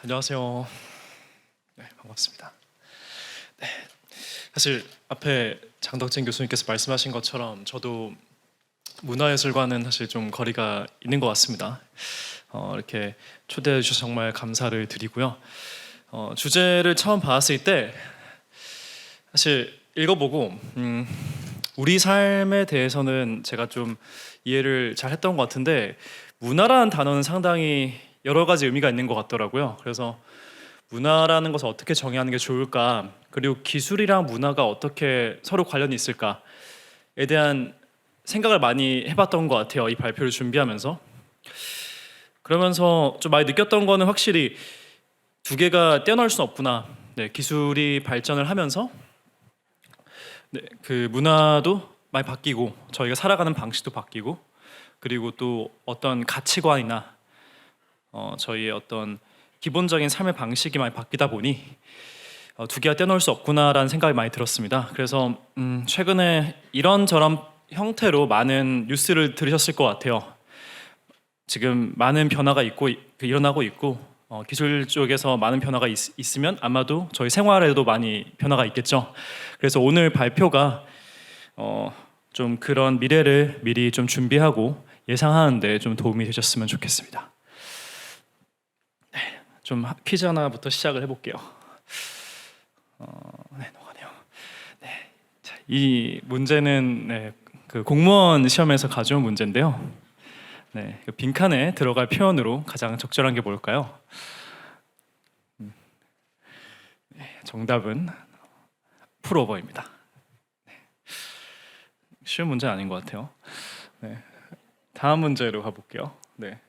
안녕하세요. 네, 반갑습니다. 네, 사실 앞에 장덕진 교수님께서 말씀하신 것처럼 저도 문화예술과는 사실 좀 거리가 있는 것 같습니다. 이렇게 초대해 주셔서 정말 감사를 드리고요. 주제를 처음 봤을 때 사실 읽어보고 우리 삶에 대해서는 제가 좀 이해를 잘 했던 것 같은데 문화라는 단어는 상당히 여러 가지 의미가 있는 것 같더라고요. 그래서 문화라는 것을 어떻게 정의하는 게 좋을까, 그리고 기술이랑 문화가 어떻게 서로 관련이 있을까에 대한 생각을 많이 해봤던 것 같아요. 이 발표를 준비하면서. 그러면서 좀 많이 느꼈던 거는 확실히 두 개가 떼어놓을 수는 없구나. 네, 기술이 발전을 하면서 그 문화도 많이 바뀌고 저희가 살아가는 방식도 바뀌고, 그리고 또 어떤 가치관이나 저희의 어떤 기본적인 삶의 방식이 많이 바뀌다 보니 두 개가 떼놓을 수 없구나라는 생각이 많이 들었습니다. 그래서 최근에 이런저런 형태로 많은 뉴스를 들으셨을 것 같아요. 지금 많은 변화가 일어나고 있고 기술 쪽에서 많은 변화가 있으면 아마도 저희 생활에도 많이 변화가 있겠죠. 그래서 오늘 발표가 좀 그런 미래를 미리 좀 준비하고 예상하는데 좀 도움이 되셨으면 좋겠습니다. 좀 퀴즈 하나부터 시작을 해볼게요. 네, 넘어가네요. 네, 자, 이 문제는 그 공무원 시험에서 가져온 문제인데요. 네, 그 빈칸에 들어갈 표현으로 가장 적절한 게 뭘까요? 네, 정답은 풀오버입니다. 네, 쉬운 문제는 아닌 것 같아요. 네, 다음 문제로 가볼게요. 네.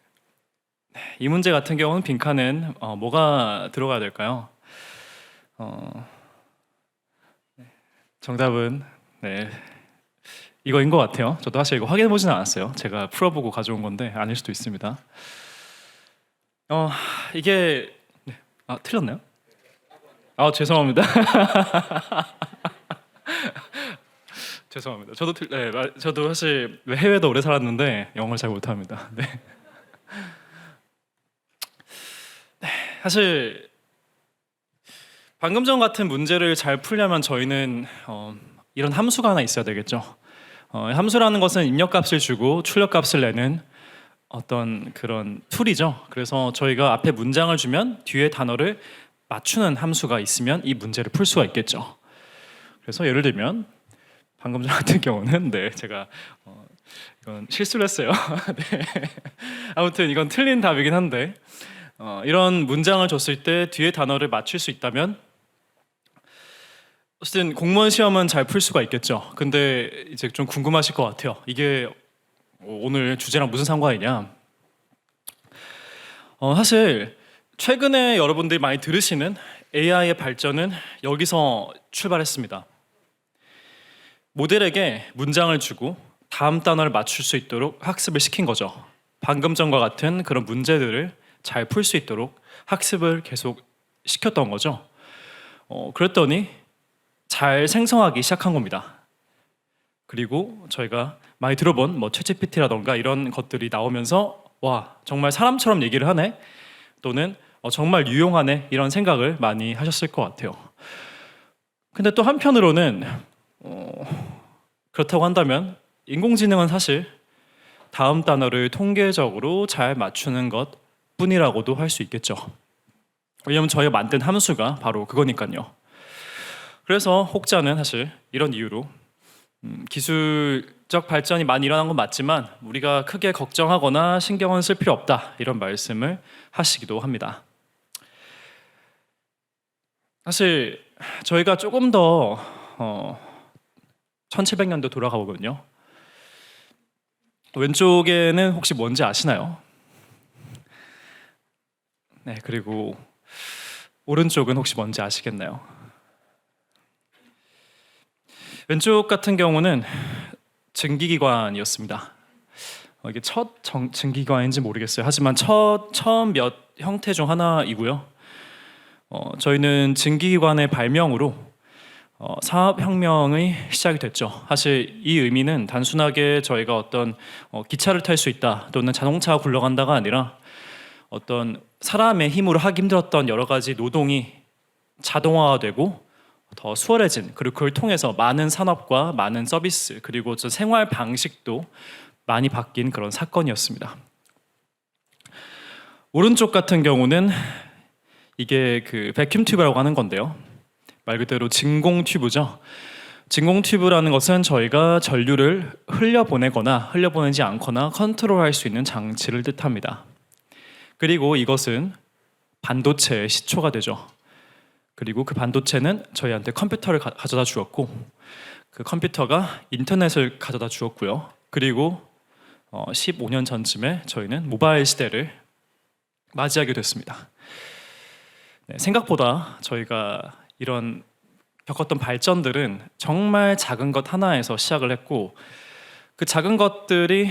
이 문제 같은 경우는 빈칸엔 뭐가 들어가야 될까요? 정답은 이거인 것 같아요. 저도 사실 이거 확인해 보지는 않았어요. 제가 풀어보고 가져온 건데 아닐 수도 있습니다. 이게 틀렸나요? 죄송합니다. 죄송합니다. 저도 사실 해외도 오래 살았는데 영어를 잘 못합니다. 네. 사실 방금 전 같은 문제를 잘 풀려면 저희는 이런 함수가 하나 있어야 되겠죠. 함수라는 것은 입력값을 주고 출력값을 내는 어떤 그런 툴이죠. 그래서 저희가 앞에 문장을 주면 뒤에 단어를 맞추는 함수가 있으면 이 문제를 풀 수가 있겠죠. 그래서 예를 들면 방금 전 같은 경우는 제가 이건 실수를 했어요. 네. 아무튼 이건 틀린 답이긴 한데 이런 문장을 줬을 때 뒤에 단어를 맞출 수 있다면 어쨌든 공무원 시험은 잘 풀 수가 있겠죠. 근데 이제 좀 궁금하실 것 같아요. 이게 오늘 주제랑 무슨 상관이냐? 사실 최근에 여러분들이 많이 들으시는 AI의 발전은 여기서 출발했습니다. 모델에게 문장을 주고 다음 단어를 맞출 수 있도록 학습을 시킨 거죠. 방금 전과 같은 그런 문제들을 잘 풀 수 있도록 학습을 계속 시켰던 거죠. 그랬더니 잘 생성하기 시작한 겁니다. 그리고 저희가 많이 들어본 챗GPT라던가 이런 것들이 나오면서 와, 정말 사람처럼 얘기를 하네, 또는 정말 유용하네, 이런 생각을 많이 하셨을 것 같아요. 근데 또 한편으로는 그렇다고 한다면 인공지능은 사실 다음 단어를 통계적으로 잘 맞추는 것 뿐이라고도 할 수 있겠죠. 왜냐하면 저희가 만든 함수가 바로 그거니까요. 그래서 혹자는 사실 이런 이유로 기술적 발전이 많이 일어난 건 맞지만 우리가 크게 걱정하거나 신경은 쓸 필요 없다, 이런 말씀을 하시기도 합니다. 사실 저희가 조금 더 1700년도 돌아가 보면요, 왼쪽에는 혹시 뭔지 아시나요? 네, 그리고 오른쪽은 혹시 뭔지 아시겠나요? 왼쪽 같은 경우는 증기기관이었습니다. 이게 첫 증기기관인지 모르겠어요. 하지만 처음 몇 형태 중 하나이고요. 저희는 증기기관의 발명으로 산업혁명이 시작이 됐죠. 사실 이 의미는 단순하게 저희가 어떤 기차를 탈 수 있다 또는 자동차가 굴러간다가 아니라 어떤 사람의 힘으로 하기 힘들었던 여러 가지 노동이 자동화되고 더 수월해진, 그리고 그걸 통해서 많은 산업과 많은 서비스, 그리고 저 생활 방식도 많이 바뀐 그런 사건이었습니다. 오른쪽 같은 경우는 이게 그 베큐um 튜브라고 하는 건데요. 말 그대로 진공 튜브죠. 진공 튜브라는 것은 저희가 전류를 흘려보내거나 흘려보내지 않거나 컨트롤할 수 있는 장치를 뜻합니다. 그리고 이것은 반도체의 시초가 되죠. 그리고 그 반도체는 저희한테 컴퓨터를 가져다 주었고, 그 컴퓨터가 인터넷을 가져다 주었고요. 그리고 15년 전쯤에 저희는 모바일 시대를 맞이하게 됐습니다. 네, 생각보다 저희가 이런 겪었던 발전들은 정말 작은 것 하나에서 시작을 했고, 그 작은 것들이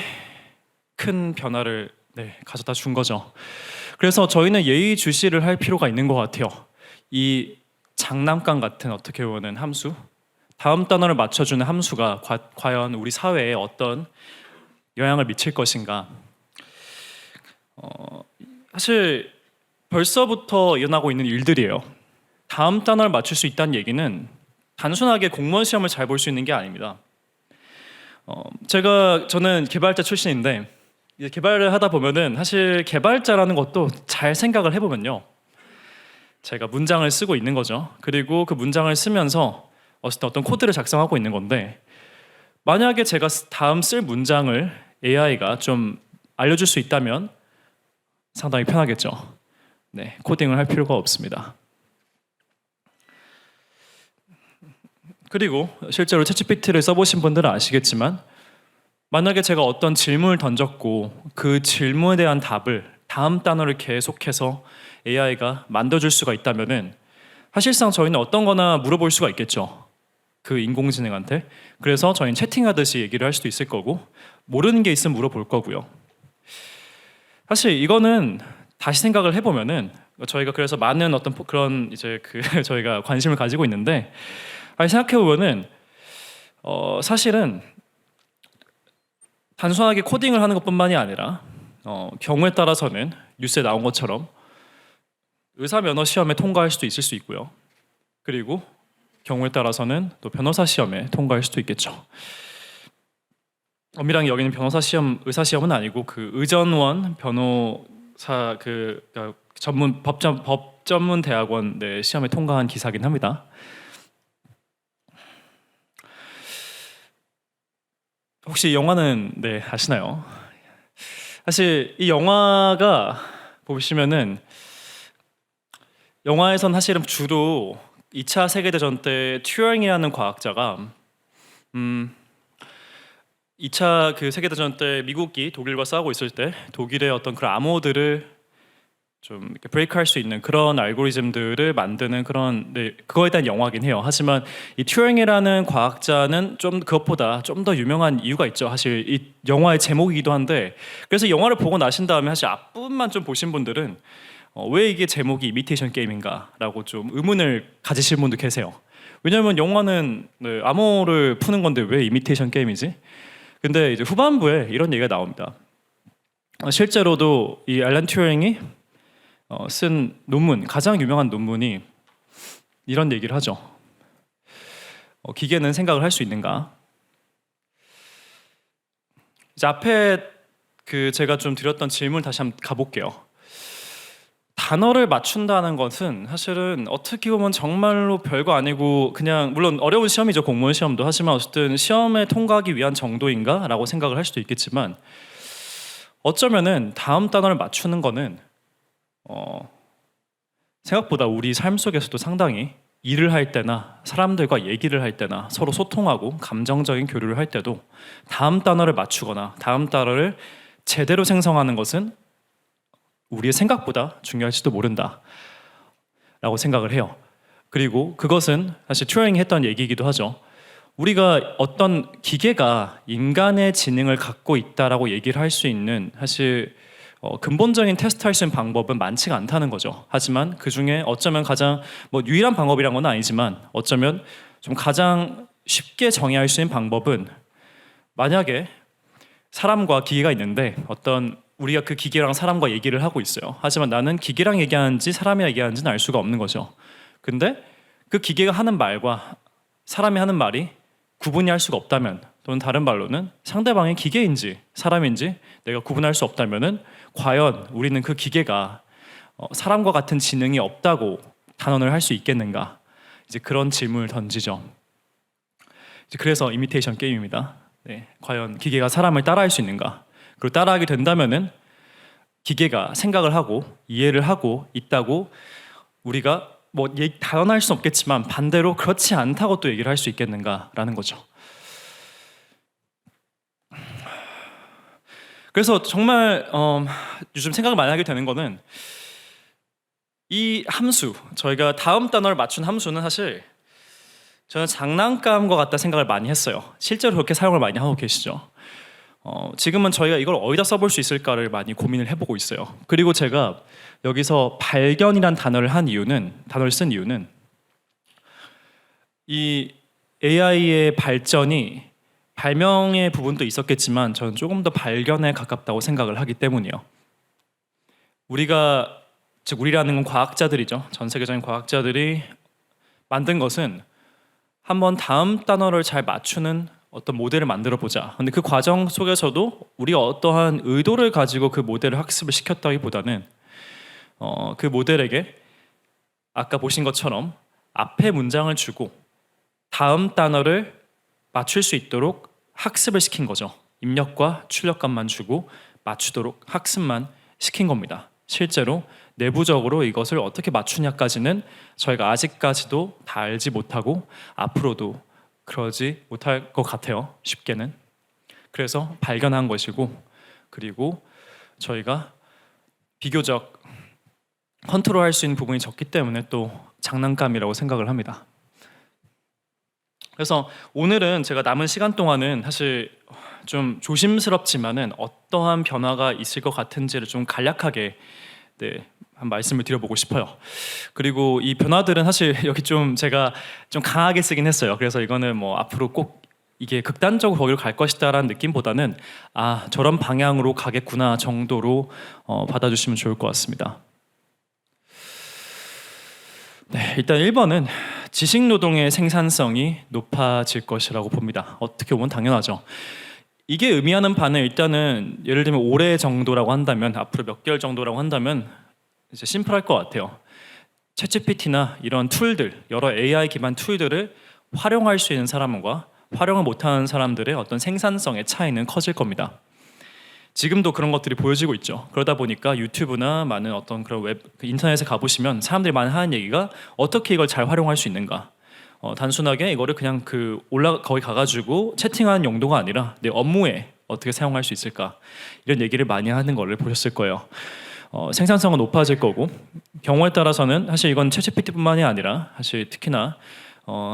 큰 변화를 가져다 준 거죠. 그래서 저희는 예의주시를 할 필요가 있는 것 같아요. 이 장난감 같은, 어떻게 보면 함수, 다음 단어를 맞춰주는 함수가 과연 우리 사회에 어떤 영향을 미칠 것인가. 사실 벌써부터 일어나고 있는 일들이에요. 다음 단어를 맞출 수 있다는 얘기는 단순하게 공무원 시험을 잘 볼 수 있는 게 아닙니다. 저는 개발자 출신인데, 이제 개발을 하다 보면은 사실 개발자라는 것도 잘 생각을 해보면요, 제가 문장을 쓰고 있는 거죠. 그리고 그 문장을 쓰면서 어떤 코드를 작성하고 있는 건데, 만약에 제가 다음 쓸 문장을 AI가 좀 알려줄 수 있다면 상당히 편하겠죠. 네, 코딩을 할 필요가 없습니다. 그리고 실제로 챗GPT를 써보신 분들은 아시겠지만, 만약에 제가 어떤 질문을 던졌고 그 질문에 대한 답을 다음 단어를 계속해서 AI가 만들어줄 수가 있다면은 사실상 저희는 어떤 거나 물어볼 수가 있겠죠. 그 인공지능한테. 그래서 저희는 채팅하듯이 얘기를 할 수도 있을 거고, 모르는 게 있으면 물어볼 거고요. 사실 이거는 다시 생각을 해보면은, 저희가 그래서 많은 어떤 그런 이제 저희가 관심을 가지고 있는데, 생각해보면은 사실은 단순하게 코딩을 하는 것뿐만이 아니라 경우에 따라서는 뉴스에 나온 것처럼 의사 면허 시험에 통과할 수도 있을 수 있고요. 그리고 경우에 따라서는 또 변호사 시험에 통과할 수도 있겠죠. 엄밀하게 여기는 변호사 시험, 의사 시험은 아니고 그 의전원 변호사 전문 법 전문 대학원 시험에 통과한 기사긴 합니다. 혹시 영화는 아시나요? 사실 이 영화가 보시면은, 영화에선 사실은 주로 2차 세계대전 때 튜링이라는 과학자가 2차 세계대전 때 미국이 독일과 싸우고 있을 때 독일의 어떤 그런 암호들을 좀 이렇게 브레이크할 수 있는 그런 알고리즘들을 만드는 그런 그거에 대한 영화긴 해요. 하지만 이 튜링이라는 과학자는 좀 그것보다 좀 더 유명한 이유가 있죠. 사실 이 영화의 제목이기도 한데, 그래서 영화를 보고 나신 다음에 사실 앞부분만 좀 보신 분들은 왜 이게 제목이 이미테이션 게임인가라고 좀 의문을 가지실 분도 계세요. 왜냐하면 영화는 암호를 푸는 건데 왜 이미테이션 게임이지? 근데 이제 후반부에 이런 얘기가 나옵니다. 실제로도 이 앨런 튜링이 쓴 논문, 가장 유명한 논문이 이런 얘기를 하죠. 기계는 생각을 할 수 있는가? 이제 앞에 제가 좀 드렸던 질문 다시 한번 가볼게요. 단어를 맞춘다는 것은 사실은 어떻게 보면 정말로 별거 아니고, 그냥 물론 어려운 시험이죠, 공무원 시험도. 하지만 어쨌든 시험에 통과하기 위한 정도인가? 라고 생각을 할 수도 있겠지만, 어쩌면은 다음 단어를 맞추는 거는 생각보다 우리 삶 속에서도 상당히 일을 할 때나 사람들과 얘기를 할 때나 서로 소통하고 감정적인 교류를 할 때도 다음 단어를 맞추거나 다음 단어를 제대로 생성하는 것은 우리의 생각보다 중요할지도 모른다 라고 생각을 해요. 그리고 그것은 사실 튜링이 했던 얘기이기도 하죠. 우리가 어떤 기계가 인간의 지능을 갖고 있다라고 얘기를 할 수 있는, 사실 근본적인 테스트할 수 있는 방법은 많지가 않다는 거죠. 하지만 그 중에 어쩌면 가장 유일한 방법이란 건 아니지만, 어쩌면 좀 가장 쉽게 정의할 수 있는 방법은, 만약에 사람과 기계가 있는데 어떤 우리가 그 기계랑 사람과 얘기를 하고 있어요. 하지만 나는 기계랑 얘기하는지 사람이 얘기하는지는 알 수가 없는 거죠. 근데 그 기계가 하는 말과 사람이 하는 말이 구분이 할 수가 없다면, 또는 다른 말로는 상대방이 기계인지 사람인지 내가 구분할 수 없다면은 과연 우리는 그 기계가 사람과 같은 지능이 없다고 단언을 할 수 있겠는가? 이제 그런 질문을 던지죠. 이제 그래서 이미테이션 게임입니다. 네, 과연 기계가 사람을 따라할 수 있는가? 그리고 따라하게 된다면은 기계가 생각을 하고 이해를 하고 있다고 우리가 뭐 단언할 수는 없겠지만 반대로 그렇지 않다고 또 얘기를 할 수 있겠는가라는 거죠. 그래서 정말 요즘 생각을 많이 하게 되는 거는 이 함수, 저희가 다음 단어를 맞춘 함수는 사실 저는 장난감과 같다 생각을 많이 했어요. 실제로 그렇게 사용을 많이 하고 계시죠. 지금은 저희가 이걸 어디다 써볼 수 있을까를 많이 고민을 해보고 있어요. 그리고 제가 여기서 발견이란 단어를 쓴 이유는 이 AI의 발전이 발명의 부분도 있었겠지만 저는 조금 더 발견에 가깝다고 생각을 하기 때문이에요. 우리라는 건 과학자들이죠. 전 세계적인 과학자들이 만든 것은 한번 다음 단어를 잘 맞추는 어떤 모델을 만들어 보자. 근데 그 과정 속에서도 우리가 어떠한 의도를 가지고 그 모델을 학습을 시켰다기보다는 그 모델에게 아까 보신 것처럼 앞에 문장을 주고 다음 단어를 맞출 수 있도록 학습을 시킨 거죠. 입력과 출력값만 주고 맞추도록 학습만 시킨 겁니다. 실제로 내부적으로 이것을 어떻게 맞추냐까지는 저희가 아직까지도 다 알지 못하고 앞으로도 그러지 못할 것 같아요. 쉽게는. 그래서 발견한 것이고, 그리고 저희가 비교적 컨트롤할 수 있는 부분이 적기 때문에 또 장난감이라고 생각을 합니다. 그래서 오늘은 제가 남은 시간 동안은 사실 좀 조심스럽지만은 어떠한 변화가 있을 것 같은지를 좀 간략하게 한 말씀을 드려보고 싶어요. 그리고 이 변화들은 사실 여기 좀 제가 좀 강하게 쓰긴 했어요. 그래서 이거는 뭐 앞으로 꼭 이게 극단적으로 거기로 갈 것이다라는 느낌보다는 저런 방향으로 가겠구나 정도로 받아주시면 좋을 것 같습니다. 네, 일단 1번은 지식노동의 생산성이 높아질 것이라고 봅니다. 어떻게 보면 당연하죠. 이게 의미하는 바는 일단은 예를 들면 올해 정도라고 한다면, 앞으로 몇 개월 정도라고 한다면 이제 심플할 것 같아요. 챗GPT나 이런 툴들, 여러 AI 기반 툴들을 활용할 수 있는 사람과 활용을 못하는 사람들의 어떤 생산성의 차이는 커질 겁니다. 지금도 그런 것들이 보여지고 있죠. 그러다 보니까 유튜브나 많은 어떤 그런 인터넷에 가보시면 사람들이 많이 하는 얘기가 어떻게 이걸 잘 활용할 수 있는가. 단순하게 이거를 그냥 거기 가가지고 채팅하는 용도가 아니라 내 업무에 어떻게 사용할 수 있을까, 이런 얘기를 많이 하는 거를 보셨을 거예요. 생산성은 높아질 거고, 경우에 따라서는 사실 이건 챗GPT뿐만이 아니라 사실 특히나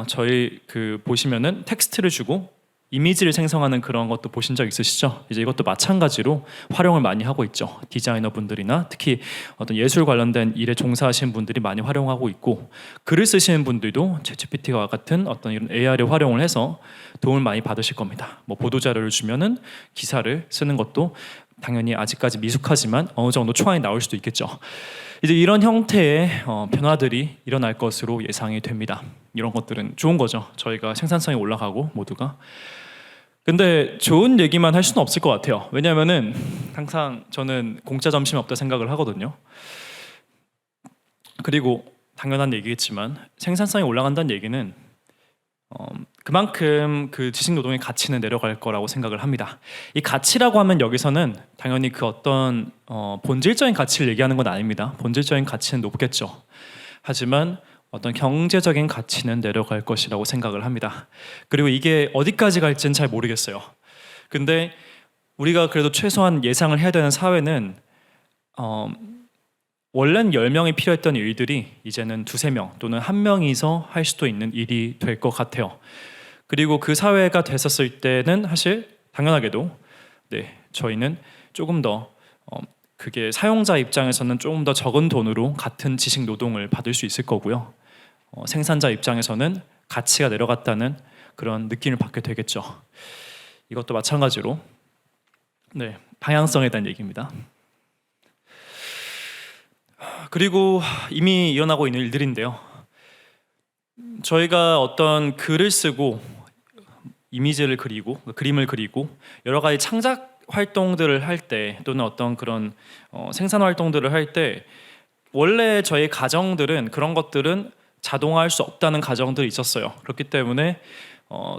저희 보시면은 텍스트를 주고 이미지를 생성하는 그런 것도 보신 적 있으시죠? 이제 이것도 마찬가지로 활용을 많이 하고 있죠. 디자이너 분들이나 특히 어떤 예술 관련된 일에 종사하시는 분들이 많이 활용하고 있고, 글을 쓰시는 분들도 챗GPT와 같은 어떤 이런 AI를 활용을 해서 도움을 많이 받으실 겁니다. 뭐 보도 자료를 주면은 기사를 쓰는 것도 당연히 아직까지 미숙하지만 어느 정도 초안이 나올 수도 있겠죠. 이제 이런 형태의 변화들이 일어날 것으로 예상이 됩니다. 이런 것들은 좋은 거죠. 저희가 생산성이 올라가고 모두가. 근데 좋은 얘기만 할 수는 없을 것 같아요. 왜냐하면은 항상 저는 공짜 점심이 없다 생각을 하거든요. 그리고 당연한 얘기겠지만 생산성이 올라간다는 얘기는 그만큼 그 지식 노동의 가치는 내려갈 거라고 생각을 합니다. 이 가치라고 하면 여기서는 당연히 그 어떤 본질적인 가치를 얘기하는 건 아닙니다. 본질적인 가치는 높겠죠. 하지만 어떤 경제적인 가치는 내려갈 것이라고 생각을 합니다. 그리고 이게 어디까지 갈지는 잘 모르겠어요. 근데 우리가 그래도 최소한 예상을 해야 되는 사회는 원래는 10명이 필요했던 일들이 이제는 2-3명 또는 1명이서 할 수도 있는 일이 될 것 같아요. 그리고 그 사회가 됐었을 때는 사실 당연하게도 저희는 조금 더 그게 사용자 입장에서는 조금 더 적은 돈으로 같은 지식 노동을 받을 수 있을 거고요. 생산자 입장에서는 가치가 내려갔다는 그런 느낌을 받게 되겠죠. 이것도 마찬가지로 방향성에 대한 얘기입니다. 그리고 이미 일어나고 있는 일들인데요. 저희가 어떤 글을 쓰고 이미지를 그리고 그림을 그리고 여러 가지 창작 활동들을 할 때 또는 어떤 그런 생산 활동들을 할 때 원래 저희 가정들은 그런 것들은 자동화할 수 없다는 가정들이 있었어요. 그렇기 때문에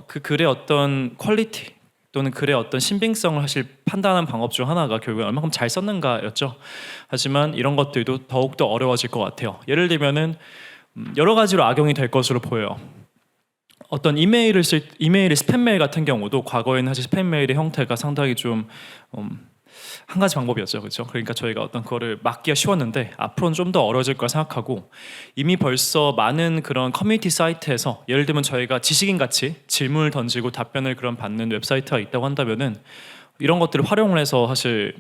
그 글의 어떤 퀄리티 또는 글의 어떤 신빙성을 사실 판단하는 방법 중 하나가 결국에 얼마큼 잘 썼는가였죠. 하지만 이런 것들도 더욱더 어려워질 것 같아요. 예를 들면은 여러 가지로 악용이 될 것으로 보여요. 어떤 이메일의 스팸 메일 같은 경우도 과거에는 사실 스팸 메일의 형태가 상당히 좀 한 가지 방법이었죠, 그렇죠? 그러니까 저희가 어떤 거를 막기가 쉬웠는데 앞으로는 좀 더 어려워질 거라 생각하고 이미 벌써 많은 그런 커뮤니티 사이트에서 예를 들면 저희가 지식인 같이 질문을 던지고 답변을 그런 받는 웹사이트가 있다고 한다면은 이런 것들을 활용을 해서 사실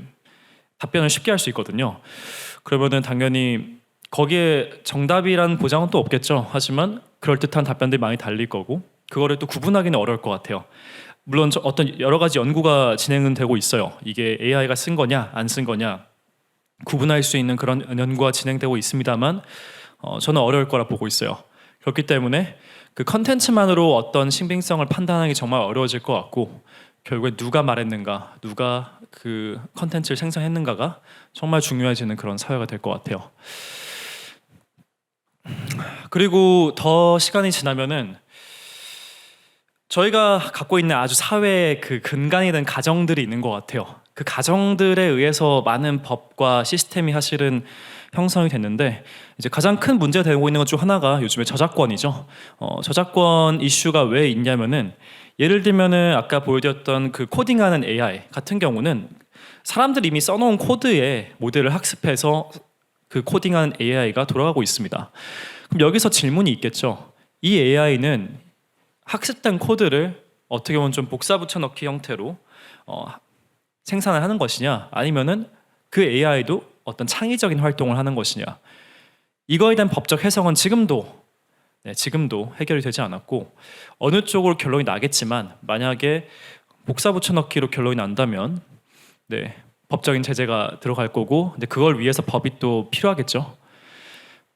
답변을 쉽게 할 수 있거든요. 그러면은 당연히 거기에 정답이란 보장은 또 없겠죠. 하지만 그럴듯한 답변들이 많이 달릴 거고 그거를 또 구분하기는 어려울 것 같아요. 물론 어떤 여러 가지 연구가 진행은 되고 있어요. 이게 AI가 쓴 거냐 안 쓴 거냐 구분할 수 있는 그런 연구가 진행되고 있습니다만 저는 어려울 거라 보고 있어요. 그렇기 때문에 그 컨텐츠만으로 어떤 신빙성을 판단하기 정말 어려워질 것 같고 결국에 누가 말했는가 누가 그 컨텐츠를 생성했는가가 정말 중요해지는 그런 사회가 될 것 같아요. 그리고 더 시간이 지나면은 저희가 갖고 있는 아주 사회의 그 근간이 된 가정들이 있는 것 같아요. 그 가정들에 의해서 많은 법과 시스템이 사실은 형성이 됐는데 이제 가장 큰 문제가 되고 있는 것 중 하나가 요즘에 저작권이죠. 저작권 이슈가 왜 있냐면은 예를 들면은 아까 보여드렸던 그 코딩하는 AI 같은 경우는 사람들이 이미 써놓은 코드에 모델을 학습해서 그 코딩하는 AI가 돌아가고 있습니다. 그럼 여기서 질문이 있겠죠. 이 AI는 학습된 코드를 어떻게 보면 좀 복사 붙여넣기 형태로 생산을 하는 것이냐 아니면은 그 AI도 어떤 창의적인 활동을 하는 것이냐 이거에 대한 법적 해석은 지금도 해결이 되지 않았고 어느 쪽으로 결론이 나겠지만 만약에 복사 붙여넣기로 결론이 난다면 법적인 제재가 들어갈 거고 근데 그걸 위해서 법이 또 필요하겠죠.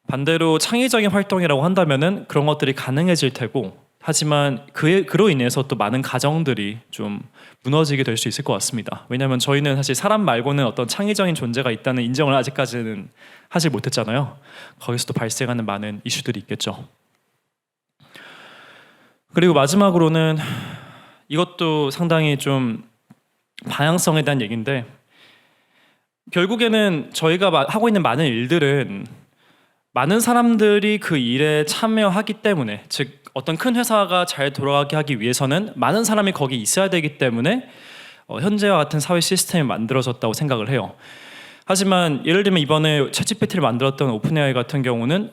반대로 창의적인 활동이라고 한다면은 그런 것들이 가능해질 테고 하지만 그로 인해서 또 많은 가정들이 좀 무너지게 될 수 있을 것 같습니다. 왜냐하면 저희는 사실 사람 말고는 어떤 창의적인 존재가 있다는 인정을 아직까지는 하지 못했잖아요. 거기서 또 발생하는 많은 이슈들이 있겠죠. 그리고 마지막으로는 이것도 상당히 좀 방향성에 대한 얘기인데 결국에는 저희가 하고 있는 많은 일들은 많은 사람들이 그 일에 참여하기 때문에 즉 어떤 큰 회사가 잘 돌아가게 하기 위해서는 많은 사람이 거기 있어야 되기 때문에 현재와 같은 사회 시스템이 만들어졌다고 생각을 해요. 하지만 예를 들면 이번에 챗GPT를 만들었던 오픈AI 같은 경우는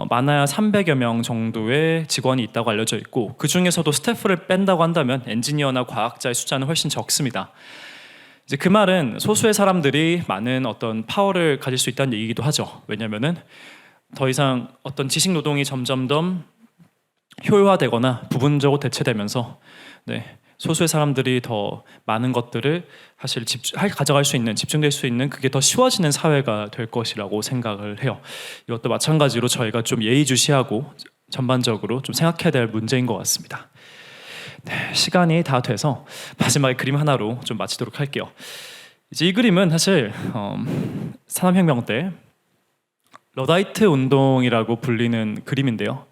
많아야 300여 명 정도의 직원이 있다고 알려져 있고 그 중에서도 스태프를 뺀다고 한다면 엔지니어나 과학자의 숫자는 훨씬 적습니다. 이제 그 말은 소수의 사람들이 많은 어떤 파워를 가질 수 있다는 얘기기도 하죠. 왜냐하면은 더 이상 어떤 지식 노동이 점점 더 효율화되거나 부분적으로 대체되면서 소수의 사람들이 더 많은 것들을 사실 가져갈 수 있는 집중될 수 있는 그게 더 쉬워지는 사회가 될 것이라고 생각을 해요. 이것도 마찬가지로 저희가 좀 예의주시하고 전반적으로 좀 생각해야 될 문제인 것 같습니다. 시간이 다 돼서 마지막에 그림 하나로 좀 마치도록 할게요. 이제 이 그림은 사실 산업혁명 때 러다이트 운동이라고 불리는 그림인데요.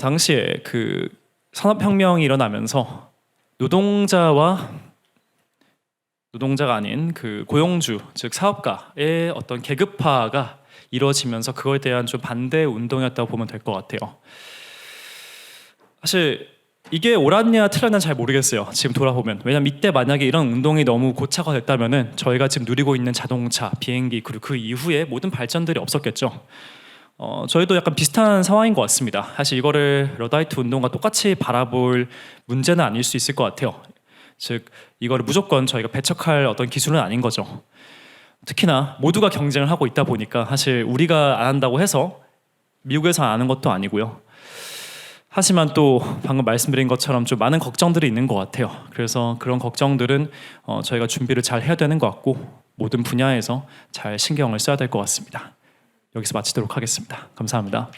당시에 그 산업혁명이 일어나면서 노동자가 아닌 그 고용주 즉 사업가의 어떤 계급화가 이루어지면서 그거에 대한 좀 반대 운동이었다고 보면 될 것 같아요. 사실 이게 옳았냐 틀렸냐 잘 모르겠어요. 지금 돌아보면 왜냐면 이때 만약에 이런 운동이 너무 고착화됐다면은 저희가 지금 누리고 있는 자동차, 비행기 그리고 그 이후에 모든 발전들이 없었겠죠. 저희도 약간 비슷한 상황인 것 같습니다. 사실 이거를 러다이트 운동과 똑같이 바라볼 문제는 아닐 수 있을 것 같아요. 즉 이거를 무조건 저희가 배척할 어떤 기술은 아닌 거죠. 특히나 모두가 경쟁을 하고 있다 보니까 사실 우리가 안 한다고 해서 미국에서 안 하는 것도 아니고요. 하지만 또 방금 말씀드린 것처럼 좀 많은 걱정들이 있는 것 같아요. 그래서 그런 걱정들은 저희가 준비를 잘 해야 되는 것 같고 모든 분야에서 잘 신경을 써야 될 것 같습니다. 여기서 마치도록 하겠습니다. 감사합니다.